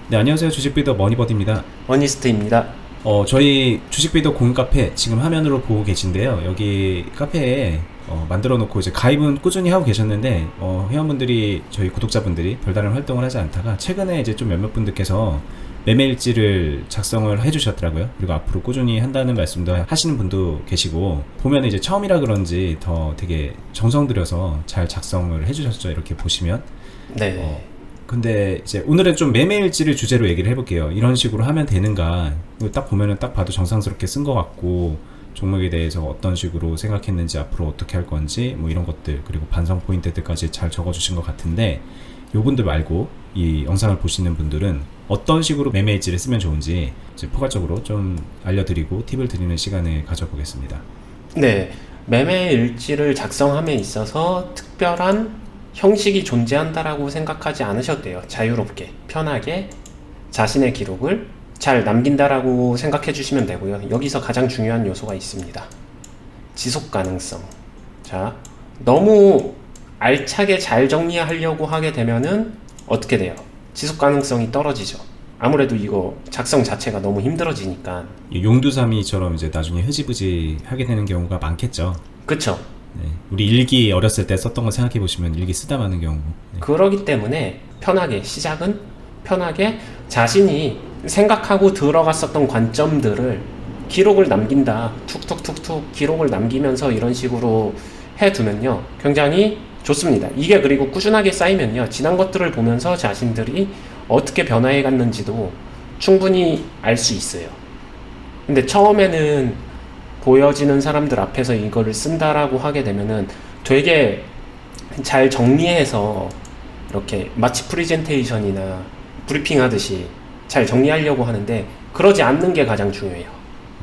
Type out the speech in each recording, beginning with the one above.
네, 안녕하세요. 주식비더 머니버드입니다. 어니스트입니다. 저희 주식비더 공유 카페 지금 화면으로 보고 계신데요. 여기 카페에 만들어 놓고 이제 가입은 꾸준히 하고 계셨는데 회원분들이 저희 구독자분들이 별다른 활동을 하지 않다가 최근에 이제 좀 몇몇 분들께서 매매일지를 작성을 해주셨더라고요. 그리고 앞으로 꾸준히 한다는 말씀도 하시는 분도 계시고 보면 이제 처음이라 그런지 더 되게 정성 들여서 잘 작성을 해주셨죠. 이렇게 보시면. 네. 근데 이제 오늘은 좀 매매일지를 주제로 얘기를 해볼게요. 이런 식으로 하면 되는가? 이거 딱 보면은 딱 봐도 정상스럽게 쓴 것 같고 종목에 대해서 어떤 식으로 생각했는지 앞으로 어떻게 할 건지 뭐 이런 것들 그리고 반성 포인트들까지 잘 적어주신 것 같은데 요분들 말고 이 영상을 보시는 분들은 어떤 식으로 매매일지를 쓰면 좋은지 이제 포괄적으로 좀 알려드리고 팁을 드리는 시간을 가져보겠습니다. 네. 매매 일지를 작성함에 있어서 특별한 형식이 존재한다라고 생각하지 않으셔도 돼요. 자유롭게, 편하게 자신의 기록을 잘 남긴다라고 생각해 주시면 되고요. 여기서 가장 중요한 요소가 있습니다. 지속 가능성. 자, 너무 알차게 잘 정리하려고 하게 되면은 어떻게 돼요? 지속 가능성이 떨어지죠. 아무래도 이거 작성 자체가 너무 힘들어지니까. 이 용두사미처럼 이제 나중에 흐지부지 하게 되는 경우가 많겠죠. 그쵸? 네. 우리 일기 어렸을 때 썼던 거 생각해 보시면 일기 쓰다 마는 경우. 네. 그러기 때문에 편하게 시작은 편하게 자신이 생각하고 들어갔었던 관점들을 기록을 남긴다. 툭툭툭툭 기록을 남기면서 이런 식으로 해두면요. 굉장히 좋습니다. 이게 그리고 꾸준하게 쌓이면요. 지난 것들을 보면서 자신들이 어떻게 변화해 갔는지도 충분히 알 수 있어요. 근데 처음에는 보여지는 사람들 앞에서 이거를 쓴다라고 하게 되면은 되게 잘 정리해서 이렇게 마치 프리젠테이션이나 브리핑 하듯이 잘 정리하려고 하는데 그러지 않는 게 가장 중요해요.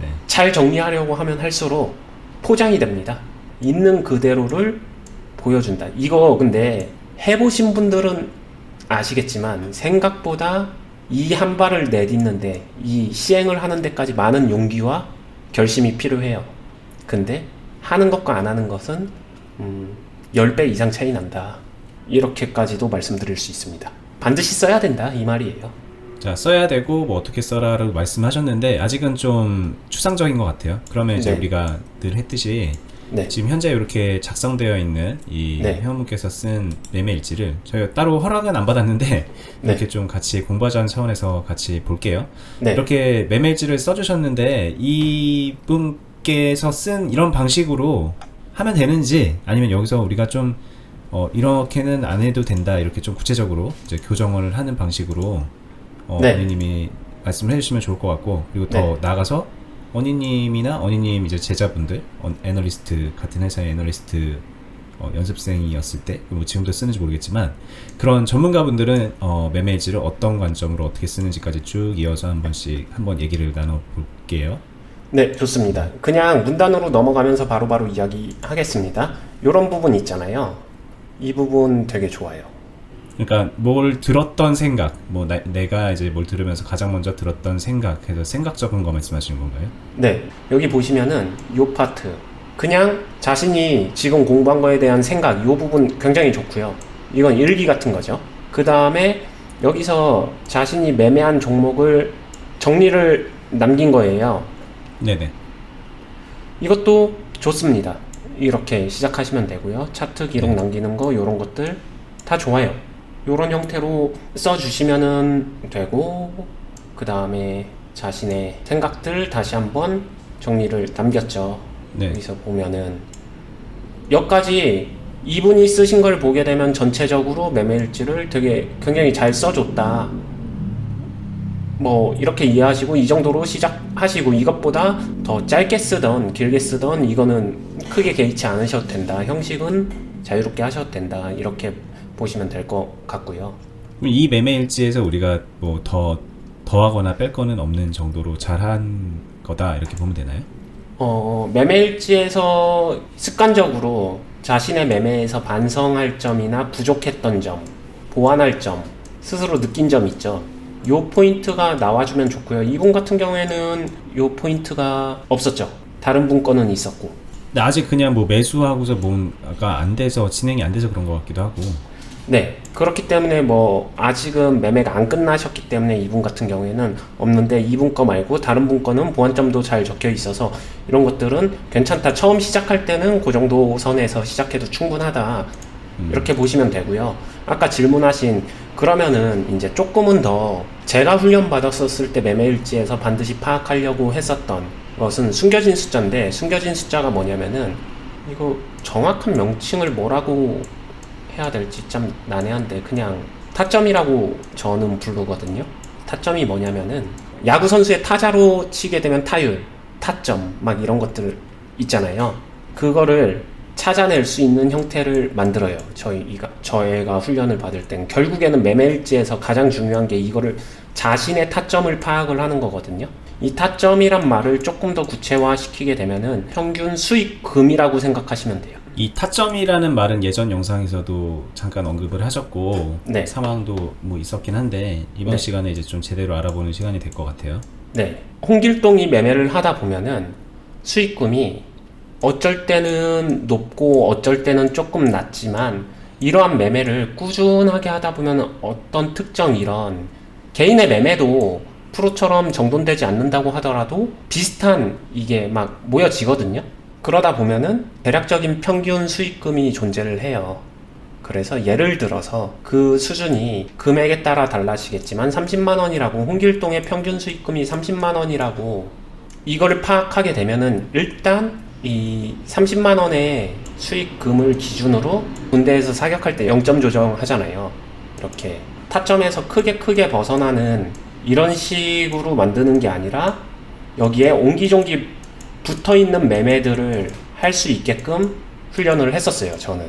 네. 잘 정리하려고 하면 할수록 포장이 됩니다. 있는 그대로를 보여준다. 이거 근데 해보신 분들은 아시겠지만 생각보다 이 한 발을 내딛는데 이 시행을 하는 데까지 많은 용기와 결심이 필요해요. 근데 하는 것과 안 하는 것은 10배 이상 차이 난다. 이렇게까지도 말씀드릴 수 있습니다. 반드시 써야 된다 이 말이에요. 자, 써야 되고 뭐 어떻게 써라라고 말씀하셨는데 아직은 좀 추상적인 것 같아요. 그러면 이제 네. 우리가 늘 했듯이 네. 지금 현재 이렇게 작성되어 있는 이 네. 회원분께서 쓴 매매일지를 저희가 따로 허락은 안 받았는데 이렇게 네. 좀 같이 공부하자는 차원에서 같이 볼게요. 네. 이렇게 매매일지를 써주셨는데 이분께서 쓴 이런 방식으로 하면 되는지 아니면 여기서 우리가 좀 이렇게는 안 해도 된다 이렇게 좀 구체적으로 이제 교정을 하는 방식으로 네. 언니님이 말씀을 해주시면 좋을 것 같고 그리고 더 네. 나아가서 언니님이나 언니님 이제 제자분들 애널리스트 같은 회사의 애널리스트 연습생이었을 때 뭐 지금도 쓰는지 모르겠지만 그런 전문가분들은 매매일지를 어떤 관점으로 어떻게 쓰는지까지 쭉 이어서 한번 얘기를 나눠볼게요. 네, 좋습니다. 그냥 문단으로 넘어가면서 바로바로 이야기하겠습니다. 이런 부분 있잖아요. 이 부분 되게 좋아요. 그러니까 뭘 들었던 생각, 뭐 내가 이제 뭘 들으면서 가장 먼저 들었던 생각 해서 생각 적은 거 말씀하시는 건가요? 네, 여기 보시면은 요 파트 그냥 자신이 지금 공부한 거에 대한 생각 요 부분 굉장히 좋고요. 이건 일기 같은 거죠. 그 다음에 여기서 자신이 매매한 종목을 정리를 남긴 거예요. 네네. 이것도 좋습니다. 이렇게 시작하시면 되고요. 차트 기록 네. 남기는 거 요런 것들 다 좋아요. 요런 형태로 써주시면은 되고 그 다음에 자신의 생각들 다시 한번 정리를 남겼죠. 네. 여기서 보면은 여기까지 이분이 쓰신 걸 보게 되면 전체적으로 매매일지를 되게 굉장히 잘 써줬다. 뭐 이렇게 이해하시고 이 정도로 시작하시고 이것보다 더 짧게 쓰던 길게 쓰던 이거는 크게 개의치 않으셔도 된다. 형식은 자유롭게 하셔도 된다. 이렇게 보시면 될 것 같고요. 그럼 이 매매일지에서 우리가 뭐 더하거나 뺄 거는 없는 정도로 잘한 거다 이렇게 보면 되나요? 매매일지에서 습관적으로 자신의 매매에서 반성할 점이나 부족했던 점, 보완할 점, 스스로 느낀 점 있죠. 요 포인트가 나와주면 좋고요. 이분 같은 경우에는 요 포인트가 없었죠. 다른 분 거는 있었고. 근데 아직 그냥 뭐 매수하고서 뭔가 안 돼서 진행이 안 돼서 그런 것 같기도 하고. 네. 그렇기 때문에 뭐 아직은 매매가 안 끝나셨기 때문에 이분 같은 경우에는 없는데 이분 거 말고 다른 분 거는 보완점도 잘 적혀 있어서 이런 것들은 괜찮다. 처음 시작할 때는 그 정도 선에서 시작해도 충분하다. 이렇게 보시면 되고요. 아까 질문하신 그러면은 이제 조금은 더 제가 훈련 받았었을 때 매매일지에서 반드시 파악하려고 했었던 것은 숨겨진 숫자인데 숨겨진 숫자가 뭐냐면은 이거 정확한 명칭을 뭐라고 해야 될지 참 난해한데 그냥 타점이라고 저는 부르거든요. 타점이 뭐냐면은 야구 선수의 타자로 치게 되면 타율, 타점 막 이런 것들 있잖아요. 그거를 찾아낼 수 있는 형태를 만들어요. 저희가 훈련을 받을 땐 결국에는 매매일지에서 가장 중요한 게 이거를 자신의 타점을 파악을 하는 거거든요. 이 타점이란 말을 조금 더 구체화시키게 되면은 평균 수익금이라고 생각하시면 돼요. 이 타점이라는 말은 예전 영상에서도 잠깐 언급을 하셨고 네. 상황도 뭐 있었긴 한데 이번 네. 시간에 이제 좀 제대로 알아보는 시간이 될 것 같아요. 네. 홍길동이 매매를 하다 보면은 수익금이 어쩔 때는 높고 어쩔 때는 조금 낮지만 이러한 매매를 꾸준하게 하다 보면 어떤 특정 이런 개인의 매매도 프로처럼 정돈되지 않는다고 하더라도 비슷한 이게 막 모여지거든요. 그러다 보면은 대략적인 평균 수익금이 존재를 해요. 그래서 예를 들어서 그 수준이 금액에 따라 달라지겠지만 30만 원이라고 홍길동의 평균 수익금이 30만 원이라고 이거를 파악하게 되면은 일단 이 30만 원의 수익금을 기준으로 군대에서 사격할 때 0점 조정하잖아요. 이렇게 타점에서 크게 벗어나는 이런 식으로 만드는 게 아니라 여기에 옹기종기 붙어있는 매매들을 할 수 있게끔 훈련을 했었어요. 저는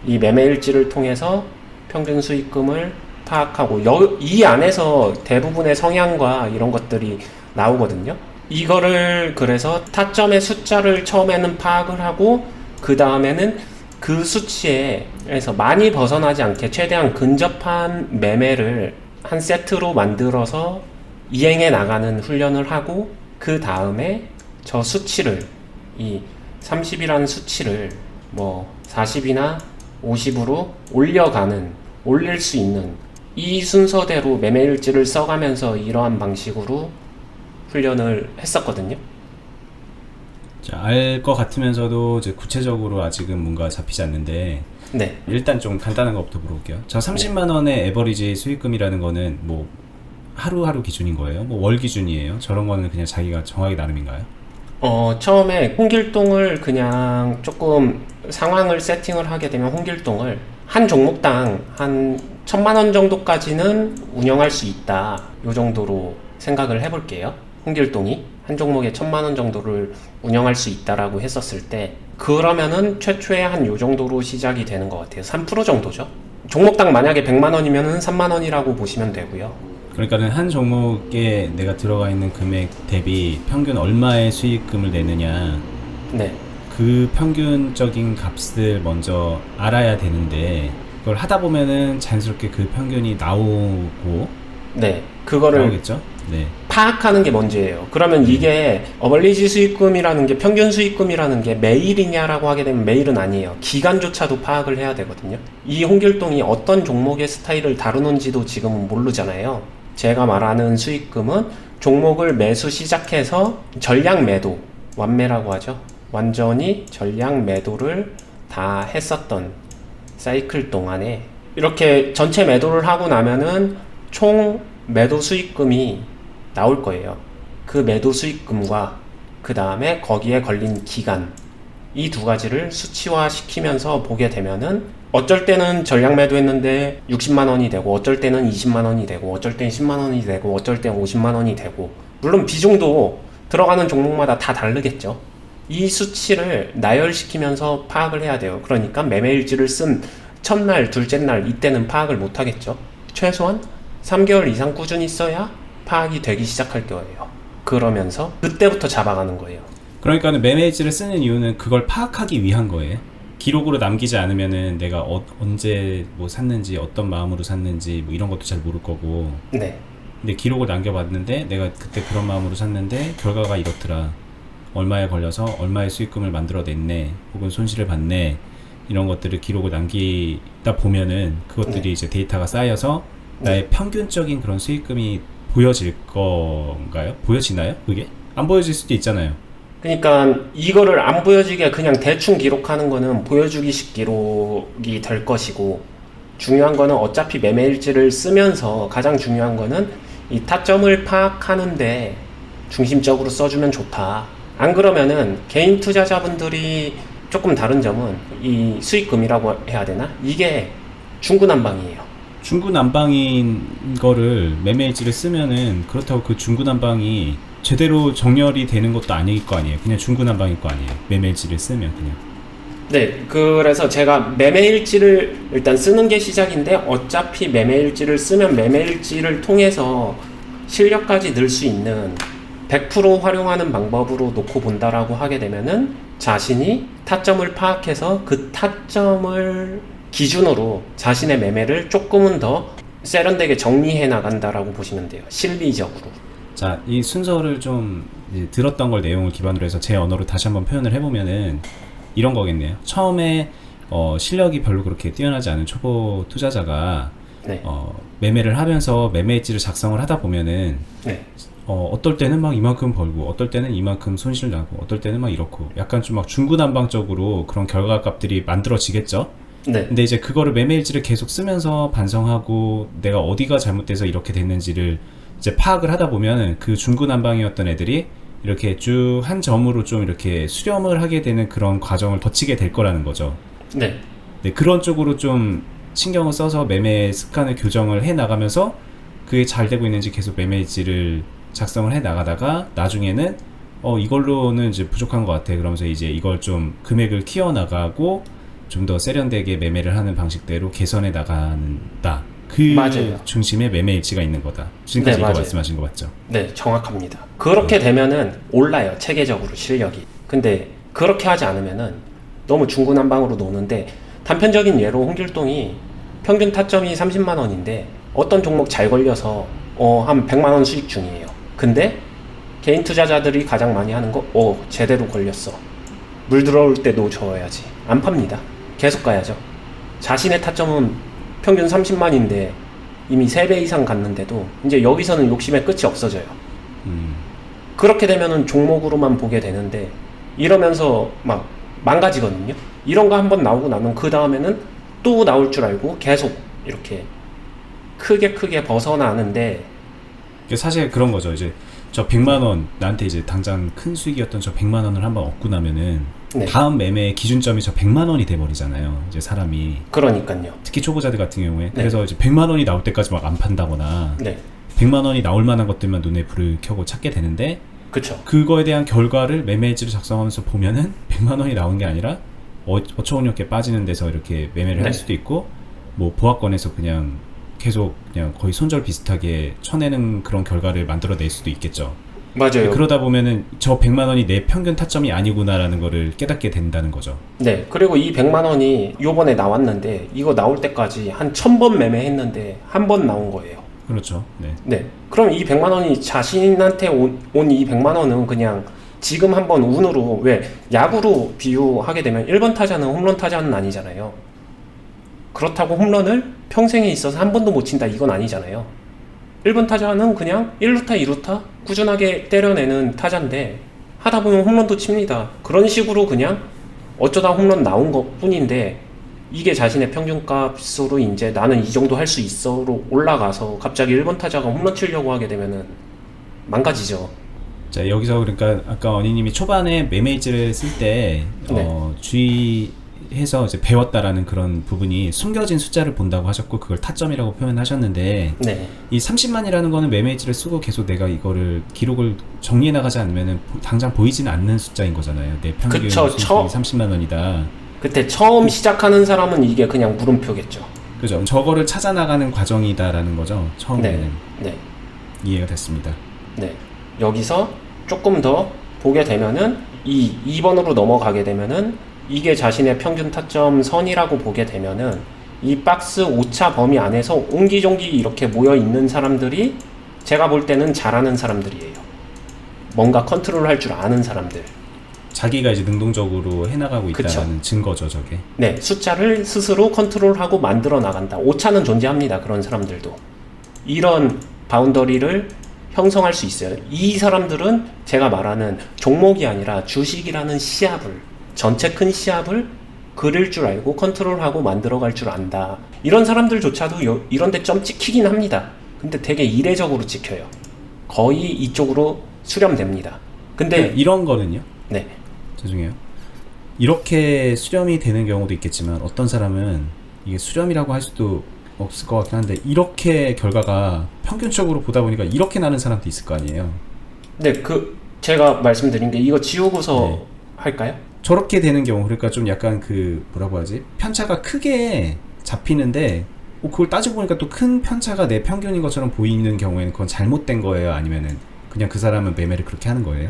이 매매일지를 통해서 평균 수익금을 파악하고 이 안에서 대부분의 성향과 이런 것들이 나오거든요. 이거를 그래서 타점의 숫자를 처음에는 파악을 하고 그 다음에는 그 수치에서 많이 벗어나지 않게 최대한 근접한 매매를 한 세트로 만들어서 이행해 나가는 훈련을 하고 그 다음에 저 수치를 이 30이라는 수치를 뭐 40이나 50으로 올릴 수 있는 이 순서대로 매매일지를 써가면서 이러한 방식으로 훈련을 했었거든요. 알 것 같으면서도 이제 구체적으로 아직은 뭔가 잡히지 않는데 네. 일단 좀 간단한 것부터 물어볼게요. 저 30만 원의 에버리지 수익금이라는 거는 뭐 하루하루 기준인 거예요? 뭐 월 기준이에요? 저런 거는 그냥 자기가 정하기 나름인가요? 처음에 홍길동을 그냥 조금 상황을 세팅을 하게 되면 홍길동을 한 종목당 한 1,000만 원 정도까지는 운영할 수 있다. 요 정도로 생각을 해볼게요. 홍길동이 한 종목에 1,000만 원 정도를 운영할 수 있다라고 했었을 때 그러면은 최초에 한 요 정도로 시작이 되는 것 같아요. 3% 정도죠. 종목당 만약에 100만 원이면은 3만 원이라고 보시면 되고요. 그러니까는 한 종목에 내가 들어가 있는 금액 대비 평균 얼마의 수익금을 내느냐 네. 그 평균적인 값을 먼저 알아야 되는데 그걸 하다 보면은 자연스럽게 그 평균이 나오고 네. 그거를 나오겠죠? 네. 파악하는 게 먼저예요. 그러면 이게 어벌리지 수익금이라는 게 평균 수익금이라는 게 매일이냐라고 하게 되면 매일은 아니에요. 기간조차도 파악을 해야 되거든요. 이 홍길동이 어떤 종목의 스타일을 다루는지도 지금은 모르잖아요. 제가 말하는 수익금은 종목을 매수 시작해서 전량 매도, 완매라고 하죠. 완전히 전량 매도를 다 했었던 사이클 동안에 이렇게 전체 매도를 하고 나면은 총 매도 수익금이 나올 거예요. 그 매도 수익금과 그 다음에 거기에 걸린 기간 이 두 가지를 수치화 시키면서 보게 되면은 어쩔 때는 전량 매도했는데 60만 원이 되고 어쩔 때는 20만 원이 되고 어쩔 때는 10만 원이 되고 어쩔 때는 50만 원이 되고 물론 비중도 들어가는 종목마다 다 다르겠죠. 이 수치를 나열시키면서 파악을 해야 돼요. 그러니까 매매일지를 쓴 첫날, 둘째 날 이때는 파악을 못 하겠죠. 최소한 3개월 이상 꾸준히 써야 파악이 되기 시작할 거예요. 그러면서 그때부터 잡아가는 거예요. 그러니까는 매매일지를 쓰는 이유는 그걸 파악하기 위한 거예요. 기록으로 남기지 않으면은 내가 언제 뭐 샀는지 어떤 마음으로 샀는지 뭐 이런 것도 잘 모를 거고. 네. 근데 기록을 남겨봤는데 내가 그때 그런 마음으로 샀는데 결과가 이렇더라. 얼마에 걸려서 얼마의 수익금을 만들어냈네. 혹은 손실을 봤네. 이런 것들을 기록을 남기다 보면은 그것들이 네. 이제 데이터가 쌓여서 나의 평균적인 그런 수익금이 보여질 건가요? 보여지나요? 그게? 안 보여질 수도 있잖아요. 그러니까 이거를 안 보여지게 그냥 대충 기록하는 거는 보여주기식 기록이 될 것이고, 중요한 거는 어차피 매매일지를 쓰면서 가장 중요한 거는 이 타점을 파악하는데 중심적으로 써주면 좋다. 안 그러면은 개인 투자자분들이 조금 다른 점은 이 수익금이라고 해야 되나? 이게 중구난방이에요. 중구난방인 거를 매매일지를 쓰면은 그렇다고 그 중구난방이 제대로 정렬이 되는 것도 아닐 거 아니에요. 그냥 중구난방일 거 아니에요. 매매일지를 쓰면 그냥. 네, 그래서 제가 매매일지를 일단 쓰는 게 시작인데, 어차피 매매일지를 쓰면 매매일지를 통해서 실력까지 늘 수 있는 100% 활용하는 방법으로 놓고 본다라고 하게 되면은 자신이 타점을 파악해서 그 타점을 기준으로 자신의 매매를 조금은 더 세련되게 정리해 나간다라고 보시면 돼요. 실리적으로. 자, 이 순서를 좀 이제 들었던 걸 내용을 기반으로 해서 제 언어로 다시 한번 표현을 해보면은 이런 거겠네요. 처음에 실력이 별로 그렇게 뛰어나지 않은 초보 투자자가 네. 매매를 하면서 매매일지를 작성을 하다 보면은 네. 어떨 때는 막 이만큼 벌고 어떨 때는 이만큼 손실 나고 어떨 때는 막 이렇고 약간 좀 막 중구난방적으로 그런 결과값들이 만들어지겠죠. 네. 근데 이제 그거를 매매일지를 계속 쓰면서 반성하고 내가 어디가 잘못돼서 이렇게 됐는지를 이제 파악을 하다 보면 그 중구난방이었던 애들이 이렇게 쭉 한 점으로 좀 이렇게 수렴을 하게 되는 그런 과정을 거치게 될 거라는 거죠. 네. 네, 그런 쪽으로 좀 신경을 써서 매매 습관을 교정을 해 나가면서 그게 잘 되고 있는지 계속 매매일지를 작성을 해 나가다가 나중에는 이걸로는 이제 부족한 것 같아. 그러면서 이제 이걸 좀 금액을 키워 나가고 좀 더 세련되게 매매를 하는 방식대로 개선해 나간다. 그 맞아요. 중심에 매매일지가 있는 거다. 지금까지 네, 이거 맞아요. 말씀하신 거 맞죠? 네, 정확합니다. 그렇게 되면은 올라요, 체계적으로 실력이. 근데 그렇게 하지 않으면은 너무 중구난방으로 노는데, 단편적인 예로 홍길동이 평균 타점이 30만 원인데 어떤 종목 잘 걸려서 한 100만 원 수익 중이에요. 근데 개인 투자자들이 가장 많이 하는 거, 제대로 걸렸어. 물 들어올 때 놓쳐야지. 안 팝니다. 계속 가야죠. 자신의 타점은 평균 30만인데 이미 3배 이상 갔는데도 이제 여기서는 욕심의 끝이 없어져요. 그렇게 되면은 종목으로만 보게 되는데, 이러면서 막 망가지거든요. 이런 거 한번 나오고 나면 그 다음에는 또 나올 줄 알고 계속 이렇게 크게 벗어나는데, 사실 그런 거죠. 이제 저 100만 원 나한테 이제 당장 큰 수익이었던 저 100만 원을 한번 얻고 나면은 네. 다음 매매 기준점이 저 100만 원이 돼 버리잖아요. 이제 사람이 그러니까요. 특히 초보자들 같은 경우에 네. 그래서 이제 100만 원이 나올 때까지 막 안 판다거나 네, 100만 원이 나올 만한 것들만 눈에 불을 켜고 찾게 되는데, 그쵸. 그거에 대한 결과를 매매일지를 작성하면서 보면은 100만 원이 나온 게 아니라 어처구니없게 빠지는 데서 이렇게 매매를 네. 할 수도 있고, 뭐 보합권에서 그냥 계속 그냥 거의 손절 비슷하게 쳐내는 그런 결과를 만들어낼 수도 있겠죠. 맞아요. 그러다 보면은 저 100만 원이 내 평균 타점이 아니구나라는 거를 깨닫게 된다는 거죠. 네, 그리고 이 100만 원이 요번에 나왔는데, 이거 나올 때까지 한 1000번 매매했는데 한 번 나온 거예요. 그렇죠. 네. 네, 그럼 이 100만 원이 자신한테 온 이 100만 원은 그냥 지금 한번 운으로, 왜 야구로 비유하게 되면 1번 타자는 홈런 타자는 아니잖아요. 그렇다고 홈런을 평생에 있어서 한 번도 못 친다, 이건 아니잖아요. 1번 타자는 그냥 1루타 2루타 꾸준하게 때려내는 타자인데 하다 보면 홈런도 칩니다. 그런 식으로 그냥 어쩌다 홈런 나온 것 뿐인데, 이게 자신의 평균값으로 이제 나는 이 정도 할 수 있어로 올라가서 갑자기 1번 타자가 홈런 치려고 하게 되면은 망가지죠. 자, 여기서 그러니까 아까 언니님이 초반에 매매일지를 쓸 때 네. 주의해서 이제 배웠다라는 그런 부분이 숨겨진 숫자를 본다고 하셨고, 그걸 타점이라고 표현하셨는데, 네. 이 30만이라는 거는 매매일지를 쓰고 계속 내가 이거를 기록을 정리해 나가지 않으면은 당장 보이지는 않는 숫자인 거잖아요. 내 평균 그쵸, 수익이 30만 원이다. 그때 처음 시작하는 사람은 이게 그냥 물음표겠죠. 그죠? 저거를 찾아 나가는 과정이다라는 거죠. 처음에는. 네. 이해가 됐습니다. 네. 여기서 조금 더 보게 되면은 이 2번으로 넘어가게 되면은 이게 자신의 평균 타점 선이라고 보게 되면은 이 박스 오차 범위 안에서 옹기종기 이렇게 모여 있는 사람들이 제가 볼 때는 잘하는 사람들이에요. 뭔가 컨트롤 할 줄 아는 사람들. 자기가 이제 능동적으로 해나가고 그쵸. 있다는 증거죠, 저게. 네, 숫자를 스스로 컨트롤하고 만들어 나간다. 오차는 존재합니다. 그런 사람들도. 이런 바운더리를 형성할 수 있어요. 이 사람들은 제가 말하는 종목이 아니라 주식이라는 시합을, 전체 큰 시합을 그릴 줄 알고 컨트롤하고 만들어갈 줄 안다. 이런 사람들조차도 이런 데 점 찍히긴 합니다. 근데 되게 이례적으로 찍혀요. 거의 이쪽으로 수렴됩니다. 근데 이런 거는요? 네. 죄송해요. 이렇게 수렴이 되는 경우도 있겠지만 어떤 사람은 이게 수렴이라고 할 수도 없을 것 같긴 한데 이렇게 결과가 평균적으로 보다 보니까 이렇게 나는 사람도 있을 거 아니에요. 네, 제가 말씀드린 게 이거 지우고서 네. 할까요? 저렇게 되는 경우 그러니까 좀 약간 그 뭐라고 하지? 편차가 크게 잡히는데 그걸 따지고 보니까 또 큰 편차가 내 평균인 것처럼 보이는 경우에는 그건 잘못된 거예요? 아니면은 그냥 그 사람은 매매를 그렇게 하는 거예요?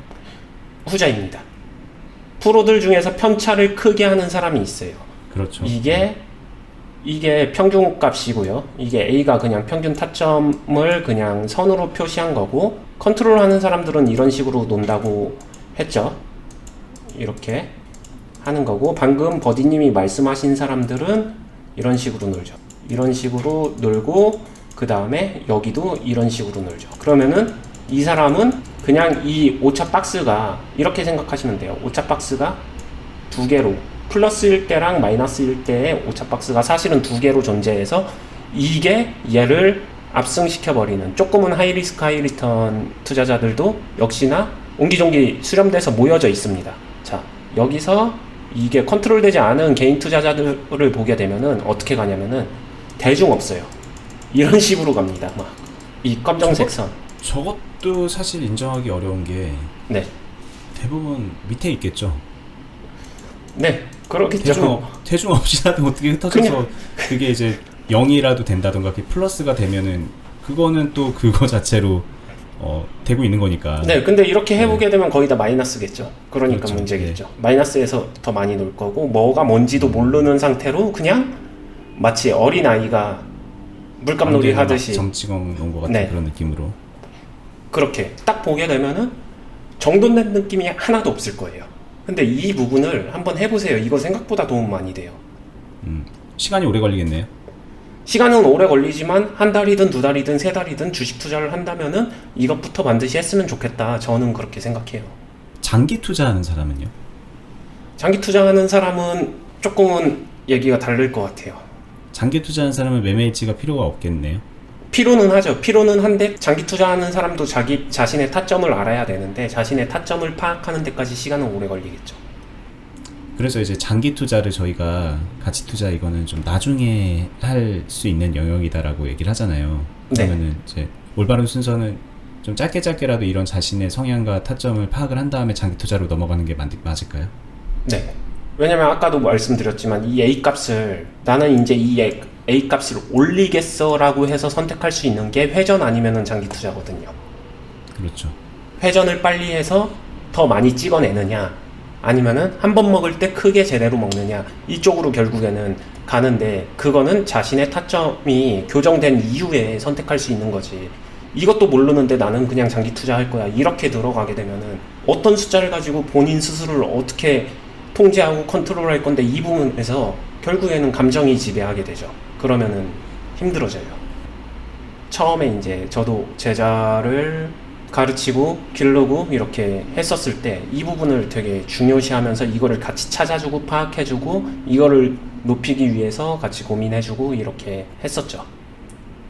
후자입니다. 프로들 중에서 편차를 크게 하는 사람이 있어요. 그렇죠. 이게 평균 값이고요. 이게 A가 그냥 평균 타점을 그냥 선으로 표시한 거고, 컨트롤하는 사람들은 이런 식으로 논다고 했죠. 이렇게 하는 거고, 방금 버디님이 말씀하신 사람들은 이런 식으로 놀죠. 이런 식으로 놀고, 그 다음에 여기도 이런 식으로 놀죠. 그러면은 이 사람은 그냥 이 오차 박스가 이렇게 생각하시면 돼요. 오차 박스가 두 개로, 플러스일 때랑 마이너스일 때의 오차 박스가 사실은 두 개로 존재해서 이게 얘를 압승시켜버리는, 조금은 하이리스크 하이리턴 투자자들도 역시나 옹기종기 수렴돼서 모여져 있습니다. 자, 여기서 이게 컨트롤되지 않은 개인 투자자들을 보게 되면은 어떻게 가냐면은 대중 없어요. 이런 식으로 갑니다. 막 이 검정색 선. 저것도 사실 인정하기 어려운 게 네. 대부분 밑에 있겠죠. 네, 그렇겠죠. 대중 없이라도 어떻게 흩어져서 그게 이제 0이라도 된다던가 플러스가 되면은 그거는 또 그거 자체로 되고 있는 거니까. 네, 근데 이렇게 해보게 되면 거의 다 마이너스겠죠. 그러니까 그렇죠. 문제겠죠. 마이너스에서 더 많이 놀 거고, 뭐가 뭔지도 모르는 상태로 그냥 마치 어린 아이가 물감놀이 하듯이 정치공 놓은 것 같은 네. 그런 느낌으로. 그렇게 딱 보게 되면은 정돈된 느낌이 하나도 없을 거예요. 근데 이 부분을 한번 해보세요. 이거 생각보다 도움 많이 돼요. 시간이 오래 걸리겠네요. 시간은 오래 걸리지만 한 달이든 두 달이든 세 달이든 주식 투자를 한다면은 이것부터 반드시 했으면 좋겠다. 저는 그렇게 생각해요. 장기 투자하는 사람은요? 장기 투자하는 사람은 조금은 얘기가 다를 것 같아요. 장기 투자하는 사람은 매매 일지가 필요가 없겠네요. 필요는 하죠. 필요는 한데 장기 투자하는 사람도 자기 자신의 타점을 알아야 되는데 자신의 타점을 파악하는 데까지 시간은 오래 걸리겠죠. 그래서 이제 장기 투자를 저희가 가치 투자 이거는 좀 나중에 할 수 있는 영역이다라고 얘기를 하잖아요. 그러면은 이제 올바른 순서는 좀 짧게라도 이런 자신의 성향과 타점을 파악을 한 다음에 장기 투자로 넘어가는 게 맞을까요? 네. 왜냐면 아까도 말씀드렸지만 이 A 값을 나는 이제 이 A 값을 올리겠어 라고 해서 선택할 수 있는 게 회전 아니면은 장기 투자거든요. 그렇죠. 회전을 빨리 해서 더 많이 찍어내느냐 아니면은 한 번 먹을 때 크게 제대로 먹느냐 이쪽으로 결국에는 가는데 그거는 자신의 타점이 교정된 이후에 선택할 수 있는 거지. 이것도 모르는데 나는 그냥 장기 투자할 거야 이렇게 들어가게 되면은 어떤 숫자를 가지고 본인 스스로를 어떻게 통제하고 컨트롤할 건데 이 부분에서 결국에는 감정이 지배하게 되죠. 그러면은 힘들어져요. 처음에 이제 저도 제자를 가르치고 기르고 이렇게 했었을 때 이 부분을 되게 중요시하면서 이거를 같이 찾아주고 파악해주고 이거를 높이기 위해서 같이 고민해주고 이렇게 했었죠.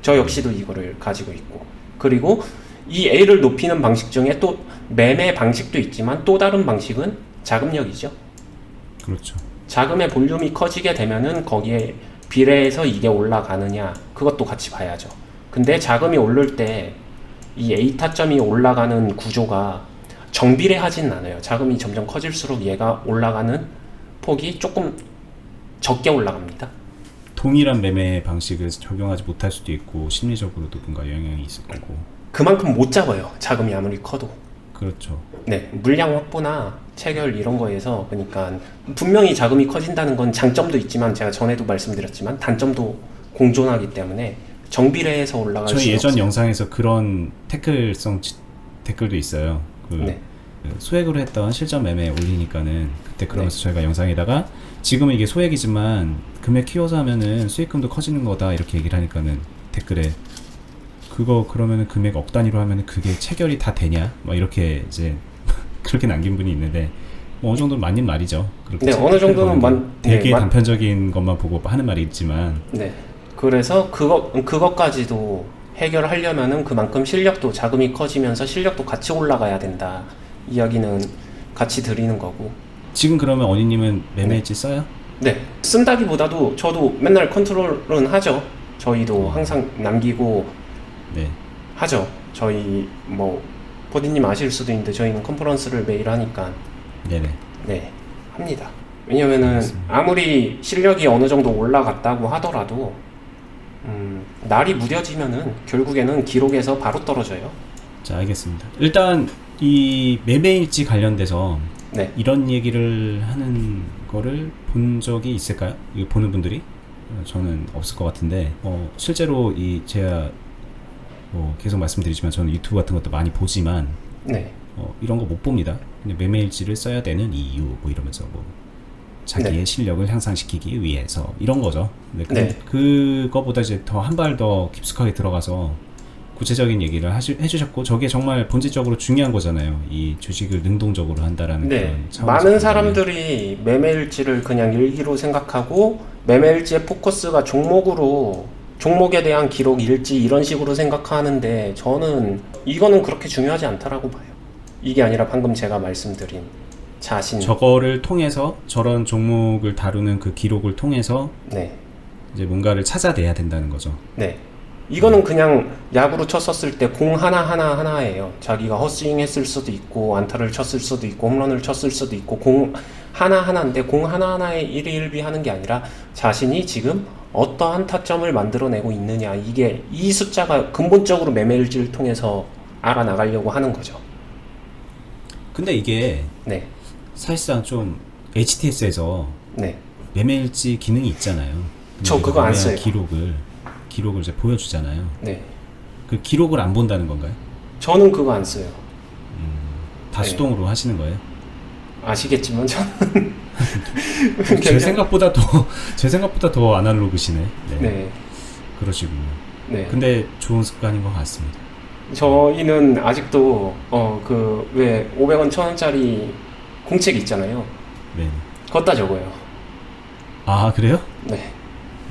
저 역시도 이거를 가지고 있고, 그리고 이 A를 높이는 방식 중에 또 매매 방식도 있지만 또 다른 방식은 자금력이죠. 그렇죠. 자금의 볼륨이 커지게 되면은 거기에 비례해서 이게 올라가느냐 그것도 같이 봐야죠. 근데 자금이 오를 때 이 A 타점이 올라가는 구조가 정비례하진 않아요. 자금이 점점 커질수록 얘가 올라가는 폭이 조금 적게 올라갑니다. 동일한 매매 방식을 적용하지 못할 수도 있고 심리적으로도 뭔가 영향이 있을 거고. 그만큼 못 잡아요. 자금이 아무리 커도. 그렇죠. 네, 물량 확보나 체결 이런 거에서 그러니까 분명히 자금이 커진다는 건 장점도 있지만 제가 전에도 말씀드렸지만 단점도 공존하기 때문에 정비례해서 올라갈 수 저희 예전 없어요. 영상에서 그런 댓글도 있어요. 네. 소액으로 했던 실전 매매 올리니까는 그때 그러면서 저희가 영상에다가 지금은 이게 소액이지만 금액 키워서 하면은 수익금도 커지는 거다 이렇게 얘기를 하니까는 댓글에 그거 그러면은 금액 억 단위로 하면은 그게 체결이 다 되냐? 막 이렇게 이제 그렇게 남긴 분이 있는데 뭐 어느 정도는 맞는 말이죠. 그렇게 네, 어느 정도는 되게 단편적인 것만 보고 하는 말이 있지만 네. 그래서 그것까지도 해결하려면은 그만큼 실력도 자금이 커지면서 실력도 같이 올라가야 된다. 이야기는 같이 드리는 거고. 지금 그러면 어니님은 매매일지 써요? 네. 쓴다기보다도 저도 맨날 컨트롤은 하죠. 저희도 항상 남기고 네. 하죠. 저희 뭐 포디님 아실 수도 있는데 저희는 컨퍼런스를 매일 하니까 네네. 네, 합니다. 왜냐면은 알겠습니다. 아무리 실력이 어느 정도 올라갔다고 하더라도 날이 무뎌지면은 결국에는 기록에서 바로 떨어져요. 자, 알겠습니다. 일단 이 매매일지 관련돼서 네. 이런 얘기를 하는 거를 본 적이 있을까요? 이거 보는 분들이? 저는 없을 것 같은데 실제로 이 제가 뭐 계속 말씀드리지만 저는 유튜브 같은 것도 많이 보지만 네. 이런 거 못 봅니다. 그냥 매매일지를 써야 되는 이유 뭐 이러면서 뭐 자기의 네. 실력을 향상시키기 위해서 이런 거죠. 근데 네. 그거보다 이제 더 한 발 더 깊숙하게 들어가서 구체적인 얘기를 해주셨고 저게 정말 본질적으로 중요한 거잖아요. 이 주식을 능동적으로 한다라는 네. 그런 차원에서 많은 보면은. 사람들이 매매일지를 그냥 일기로 생각하고 매매일지의 포커스가 종목에 대한 기록 일지 이런 식으로 생각하는데 저는 이거는 그렇게 중요하지 않다라고 봐요. 이게 아니라 방금 제가 말씀드린 자신. 저거를 통해서 저런 종목을 다루는 그 기록을 통해서 네. 이제 뭔가를 찾아내야 된다는 거죠. 네. 이거는 그냥 야구로 쳤었을 때 공 하나예요. 자기가 헛스윙 했을 수도 있고 안타를 쳤을 수도 있고 홈런을 쳤을 수도 있고 공 하나하나인데 공 하나하나에 일희일비 하는 게 아니라 자신이 지금 어떠한 타점을 만들어내고 있느냐, 이게 이 숫자가 근본적으로 매매일지를 통해서 알아나가려고 하는 거죠. 근데 이게 네. 사실상 좀 HTS에서 네. 매매일지 기능이 있잖아요. 저 그거 안 써요. 기록을 이제 보여주잖아요. 네. 그 기록을 안 본다는 건가요? 저는 그거 안 써요. 다 네. 수동으로 하시는 거예요? 아시겠지만 저는 제 생각보다 더 아날로그시네. 네. 네. 그러시군요. 네. 근데 좋은 습관인 것 같습니다. 저희는 아직도 그 왜 500원 1000원짜리 공책 있잖아요. 네. 걷다 적어요. 아, 그래요? 네.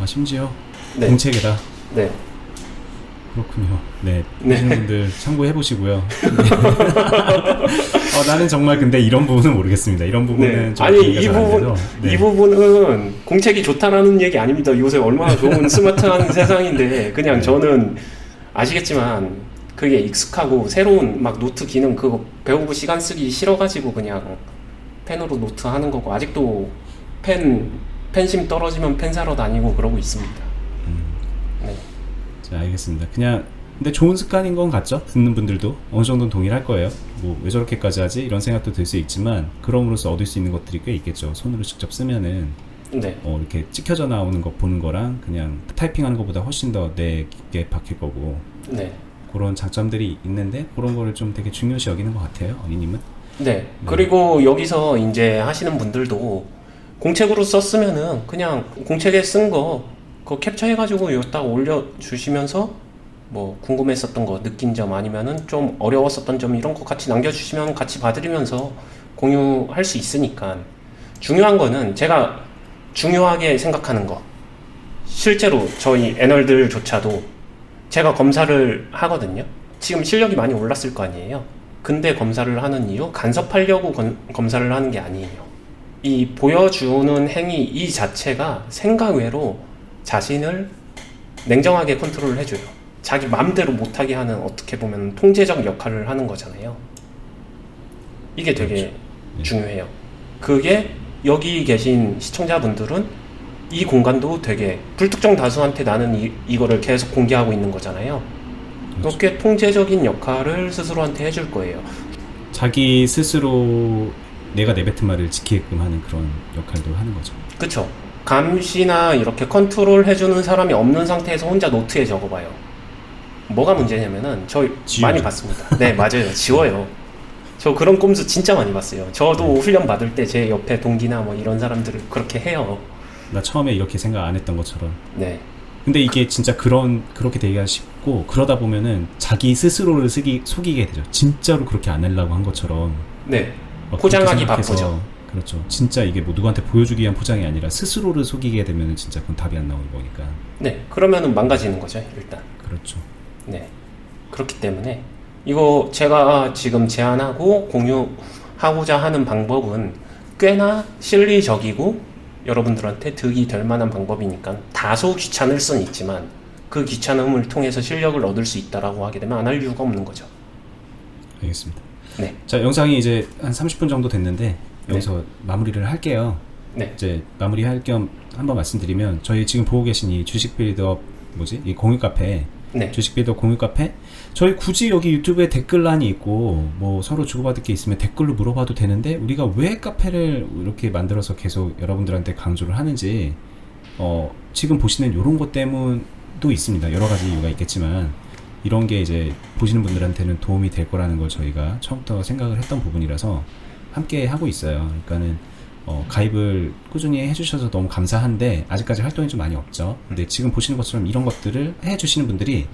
아, 심지어 네. 공책에다. 네. 그렇군요. 네. 네. 보시는 분들 참고해 보시고요. 나는 정말 근데 이런 부분은 모르겠습니다. 이런 부분은 네. 좀 아니 이해가 잘안 돼서. 네. 이 부분은 공책이 좋다라는 얘기 아닙니다. 요새 얼마나 좋은 스마트한 세상인데 그냥 네. 저는 아시겠지만 그게 익숙하고 새로운 막 노트 기능 그거 배우고 시간 쓰기 싫어가지고 그냥 펜으로 노트 하는 거고 아직도 펜심 떨어지면 펜 사러 다니고 그러고 있습니다. 네. 자, 알겠습니다. 그냥 근데 좋은 습관인 건 같죠? 듣는 분들도 어느 정도는 동일할 거예요. 뭐 왜 저렇게까지 하지? 이런 생각도 들 수 있지만 그럼으로써 얻을 수 있는 것들이 꽤 있겠죠. 손으로 직접 쓰면은 네. 이렇게 찍혀져 나오는 거 보는 거랑 그냥 타이핑하는 것보다 훨씬 더 뇌 깊게 박힐 거고 네. 그런 장점들이 있는데 그런 거를 좀 되게 중요시 여기는 것 같아요. 어니님은? 네. 그리고 여기서 이제 하시는 분들도 공책으로 썼으면은 그냥 공책에 쓴 거 그거 캡처해가지고 여기다가 올려주시면서 뭐 궁금했었던 거 느낀 점 아니면은 좀 어려웠었던 점 이런 거 같이 남겨주시면 같이 봐드리면서 공유할 수 있으니까 중요한 거는 제가 중요하게 생각하는 거 실제로 저희 애널들조차도 제가 검사를 하거든요. 지금 실력이 많이 올랐을 거 아니에요. 근데 검사를 하는 이유 간섭하려고 검사를 하는 게 아니에요. 이 보여주는 행위 이 자체가 생각 외로 자신을 냉정하게 컨트롤을 해줘요. 자기 마음대로 못하게 하는 어떻게 보면 통제적 역할을 하는 거잖아요. 이게 되게 그렇죠. 네. 중요해요. 그게 여기 계신 시청자분들은 이 공간도 되게 불특정 다수한테 나는 이거를 계속 공개하고 있는 거잖아요. 그렇죠. 그렇게 통제적인 역할을 스스로한테 해줄 거예요. 자기 스스로 내가 내뱉은 말을 지키게끔 하는 그런 역할도 하는 거죠. 그쵸? 감시나 이렇게 컨트롤 해주는 사람이 없는 상태에서 혼자 노트에 적어봐요. 뭐가 문제냐면은 저 지우죠. 많이 봤습니다. 네, 맞아요. 지워요. 저 그런 꼼수 진짜 많이 봤어요. 저도 훈련 받을 때 제 옆에 동기나 뭐 이런 사람들을 그렇게 해요. 나 처음에 이렇게 생각 안 했던 것처럼. 네. 근데 이게 진짜 그렇게 되기가 쉽고, 그러다 보면은 자기 스스로를 속이게 되죠. 진짜로 그렇게 안 하려고 한 것처럼. 네. 막 포장하기 그렇게 생각해서, 바쁘죠. 그렇죠. 진짜 이게 뭐 누구한테 보여주기 위한 포장이 아니라 스스로를 속이게 되면은 진짜 그건 답이 안 나오는 거니까. 네. 그러면은 망가지는 거죠, 일단. 그렇죠. 네. 그렇기 때문에 이거 제가 지금 제안하고 공유하고자 하는 방법은 꽤나 실리적이고 여러분들한테 득이 될 만한 방법이니까 다소 귀찮을 수는 있지만 그 귀찮음을 통해서 실력을 얻을 수 있다라고 하게 되면 안 할 이유가 없는 거죠. 알겠습니다. 네. 자, 영상이 이제 한 30분 정도 됐는데 여기서 마무리를 할게요. 네. 이제 마무리할 겸 한번 말씀드리면, 저희 지금 보고 계신 이 주식 빌드업 이 공유 카페, 네. 주식 빌드업 공유 카페, 저희 굳이 여기 유튜브에 댓글란이 있고 뭐 서로 주고받을 게 있으면 댓글로 물어봐도 되는데, 우리가 왜 카페를 이렇게 만들어서 계속 여러분들한테 강조를 하는지, 지금 보시는 이런 것 때문도 있습니다. 여러 가지 이유가 있겠지만 이런 게 이제 보시는 분들한테는 도움이 될 거라는 걸 저희가 처음부터 생각을 했던 부분이라서 함께 하고 있어요. 그러니까는 가입을 꾸준히 해주셔서 너무 감사한데 아직까지 활동이 좀 많이 없죠. 근데 지금 보시는 것처럼 이런 것들을 해주시는 분들이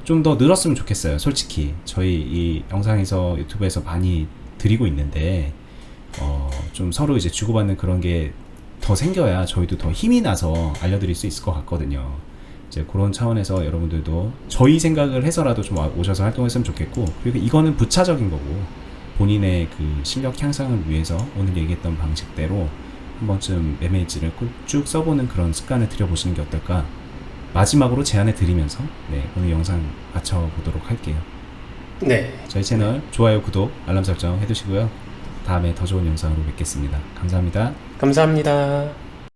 좀 더 늘었으면 좋겠어요. 솔직히 저희 이 영상에서 유튜브에서 많이 드리고 있는데 좀 서로 이제 주고받는 그런 게 더 생겨야 저희도 더 힘이 나서 알려드릴 수 있을 것 같거든요. 이제 그런 차원에서 여러분들도 저희 생각을 해서라도 좀 오셔서 활동했으면 좋겠고, 그리고 이거는 부차적인 거고 본인의 그 실력 향상을 위해서 오늘 얘기했던 방식대로 한 번쯤 매매일지를 쭉 써보는 그런 습관을 들여보시는 게 어떨까. 마지막으로 제안해 드리면서 오늘 영상 마쳐보도록 할게요. 네. 저희 채널 좋아요, 구독, 알람 설정 해두시고요. 다음에 더 좋은 영상으로 뵙겠습니다. 감사합니다. 감사합니다.